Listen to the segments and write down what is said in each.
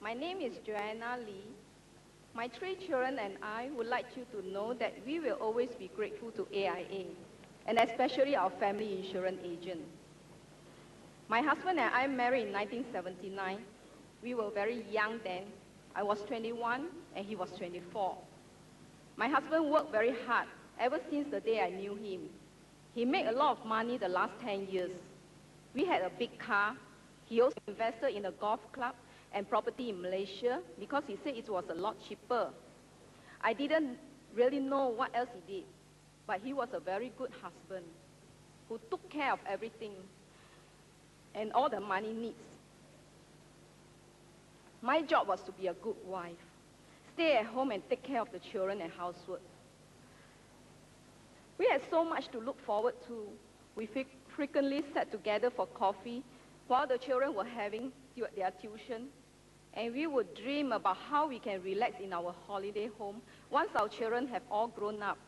My name is Joanna Lee. My three children and I would like you to know that we will always be grateful to AIA, and especially our family insurance agent. My husband and I married in 1979. We were very young then. I was 21 and he was 24. My husband worked very hard ever since the day I knew him. He made a lot of money the last 10 years. We had a big car. He also invested in a golf club and property in Malaysia because he said it was a lot cheaper. I didn't really know what else he did, but he was a very good husband who took care of everything and all the money needs. My job was to be a good wife, stay at home and take care of the children and housework. We had so much to look forward to. We frequently sat together for coffee while the children were having their tuition, and we would dream about how we can relax in our holiday home once our children have all grown up,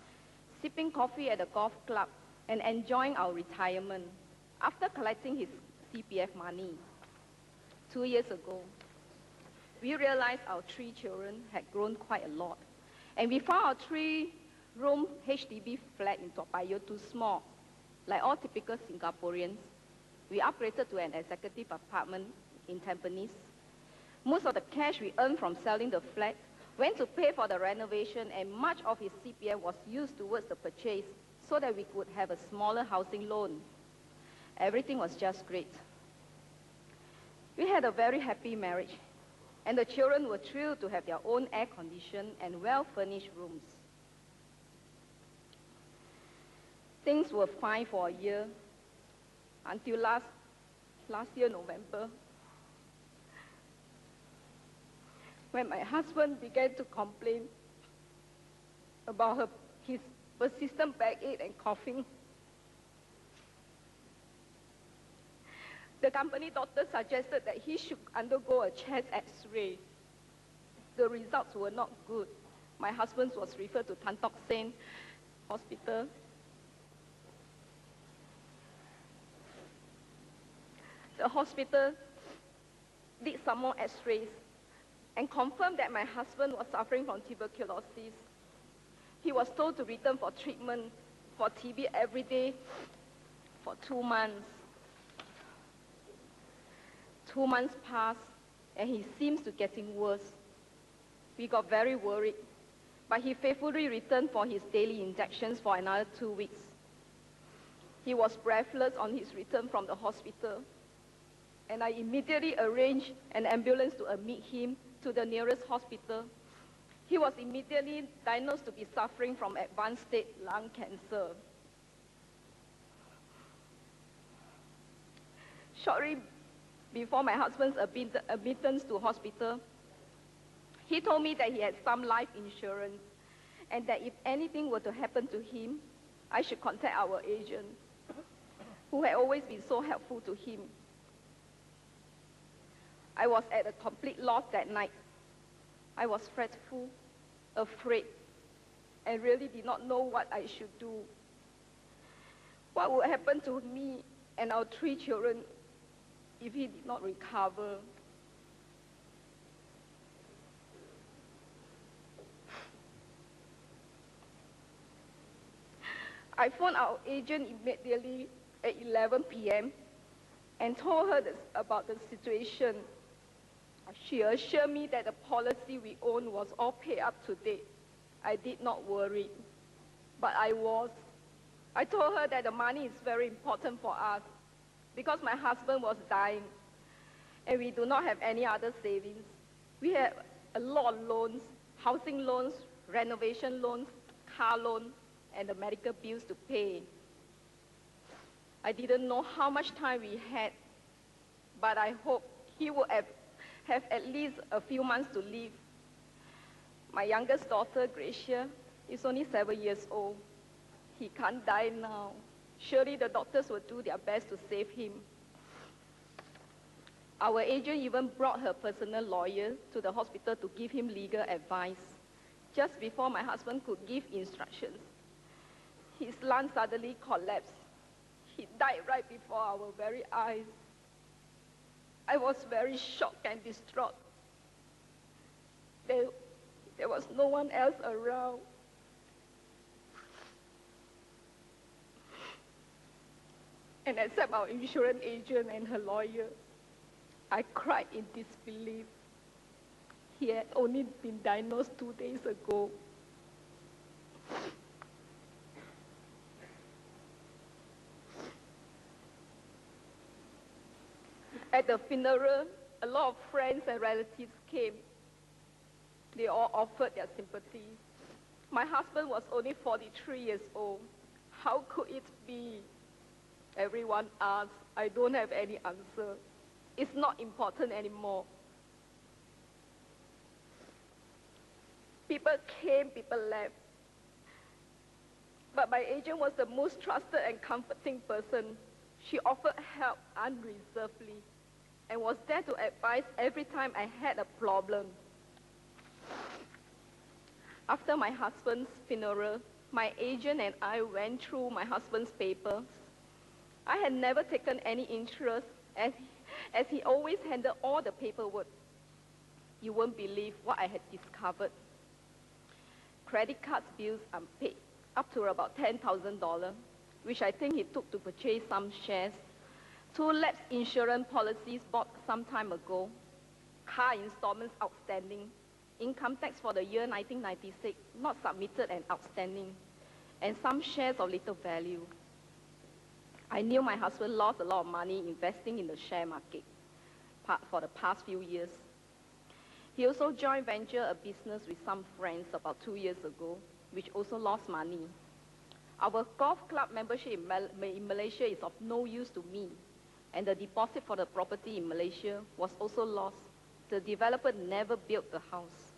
sipping coffee at the golf club and enjoying our retirement after collecting his CPF money. 2 years ago, we realized our three children had grown quite a lot, and we found our three-room HDB flat in Toa Payoh too small. Like all typical Singaporeans, we upgraded to an executive apartment in Tampines. Most of the cash we earned from selling the flat went to pay for the renovation, and much of his CPF was used towards the purchase so that we could have a smaller housing loan. Everything was just great. We had a very happy marriage, and the children were thrilled to have their own air-conditioned and well-furnished rooms. Things were fine for a year until last year, November, when my husband began to complain about his persistent backache and coughing. The company doctor suggested that he should undergo a chest X-ray. The results were not good. My husband was referred to Tan Tock Seng Hospital. The hospital did some more X-rays and confirmed that my husband was suffering from tuberculosis. He was told to return for treatment for TB every day for 2 months. 2 months passed, and he seems to getting worse. We got very worried, but he faithfully returned for his daily injections for another 2 weeks. He was breathless on his return from the hospital, and I immediately arranged an ambulance to admit him to the nearest hospital. He was immediately diagnosed to be suffering from advanced stage lung cancer. Shortly before my husband's admittance to hospital, he told me that he had some life insurance and that if anything were to happen to him, I should contact our agent, who had always been so helpful to him. I was at a complete loss that night. I was fretful, afraid, and really did not know what I should do. What would happen to me and our three children if he did not recover? I phoned our agent immediately at 11 p.m. and told her about the situation. She assured me that the policy we owned was all paid up to date. I did not worry, but I was. I told her that the money is very important for us because my husband was dying and we do not have any other savings. We have a lot of loans, housing loans, renovation loans, car loan, and the medical bills to pay. I didn't know how much time we had, but I hoped he would have at least a few months to live. My youngest daughter, Gracia, is only 7 years old. He can't die now. Surely the doctors will do their best to save him. Our agent even brought her personal lawyer to the hospital to give him legal advice. Just before my husband could give instructions, his lung suddenly collapsed. He died right before our very eyes. I was very shocked and distraught. There was no one else around. And except our insurance agent and her lawyer, I cried in disbelief. He had only been diagnosed 2 days ago. At the funeral, a lot of friends and relatives came. They all offered their sympathy. My husband was only 43 years old. How could it be? Everyone asked. I don't have any answer. It's not important anymore. People came, people left. But my agent was the most trusted and comforting person. She offered help unreservedly and was there to advise every time I had a problem. After my husband's funeral, my agent and I went through my husband's papers. I had never taken any interest as he always handled all the paperwork. You won't believe what I had discovered. Credit card bills unpaid, up to about $10,000, which I think he took to purchase some shares. 2 lapsed insurance policies bought some time ago. Car installments outstanding. Income tax for the year 1996 not submitted and outstanding. And some shares of little value. I knew my husband lost a lot of money investing in the share market for the past few years. He also joined venture a business with some friends about 2 years ago, which also lost money. Our golf club membership in Malaysia is of no use to me, and the deposit for the property in Malaysia was also lost. The developer never built the house.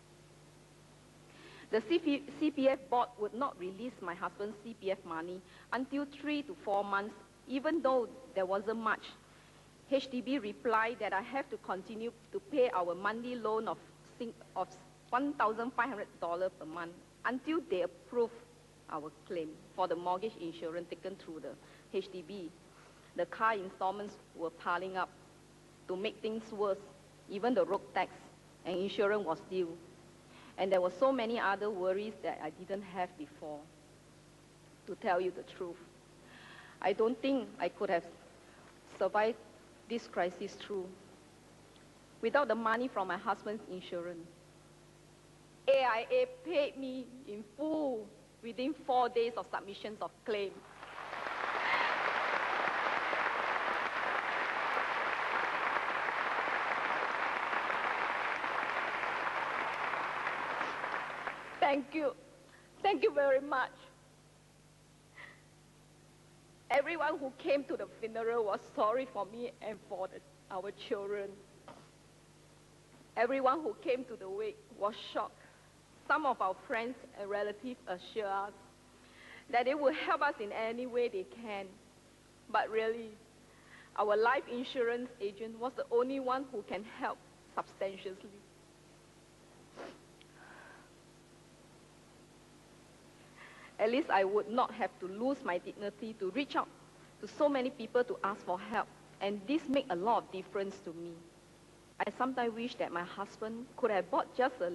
The CPF board would not release my husband's CPF money until 3 to 4 months, even though there wasn't much. HDB replied that I have to continue to pay our monthly loan of $1,500 per month until they approve our claim for the mortgage insurance taken through the HDB. The car installments were piling up. To make things worse, even the road tax and insurance was due. And there were so many other worries that I didn't have before. To tell you the truth, I don't think I could have survived this crisis through without the money from my husband's insurance. AIA paid me in full within 4 days of submissions of claim. Thank you. Thank you very much. Everyone who came to the funeral was sorry for me and for our children. Everyone who came to the wake was shocked. Some of our friends and relatives assured us that they will help us in any way they can. But really, our life insurance agent was the only one who can help substantially. At least I would not have to lose my dignity to reach out to so many people to ask for help. And this makes a lot of difference to me. I sometimes wish that my husband could have bought just a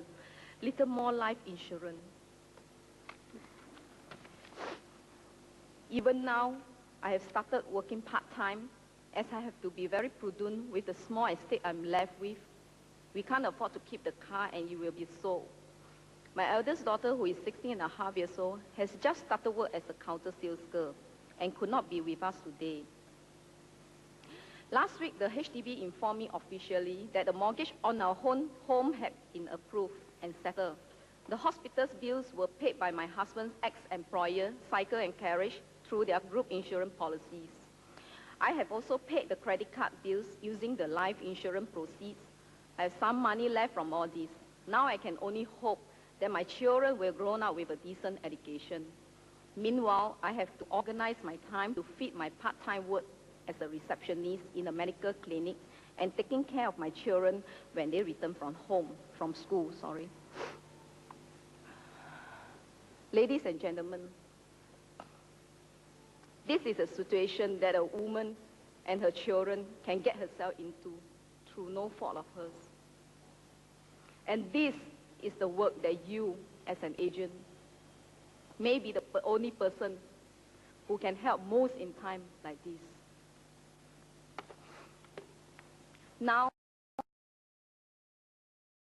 little more life insurance. Even now, I have started working part-time as I have to be very prudent with the small estate I'm left with. We can't afford to keep the car and it will be sold. My eldest daughter, who is 16 and a half years old, has just started work as a counter sales girl and could not be with us today. Last week, the HDB informed me officially that the mortgage on our home had been approved and settled. The hospital's bills were paid by my husband's ex-employer, Cycle and Carriage, through their group insurance policies. I have also paid the credit card bills using the life insurance proceeds. I have some money left from all this. Now I can only hope that my children will grow up with a decent education. Meanwhile, I have to organize my time to fit my part-time work as a receptionist in a medical clinic and taking care of my children when they return from school. Ladies and gentlemen, this is a situation that a woman and her children can get herself into through no fault of hers. And this is the work that you, as an agent, may be the only person who can help most in times like this. Now,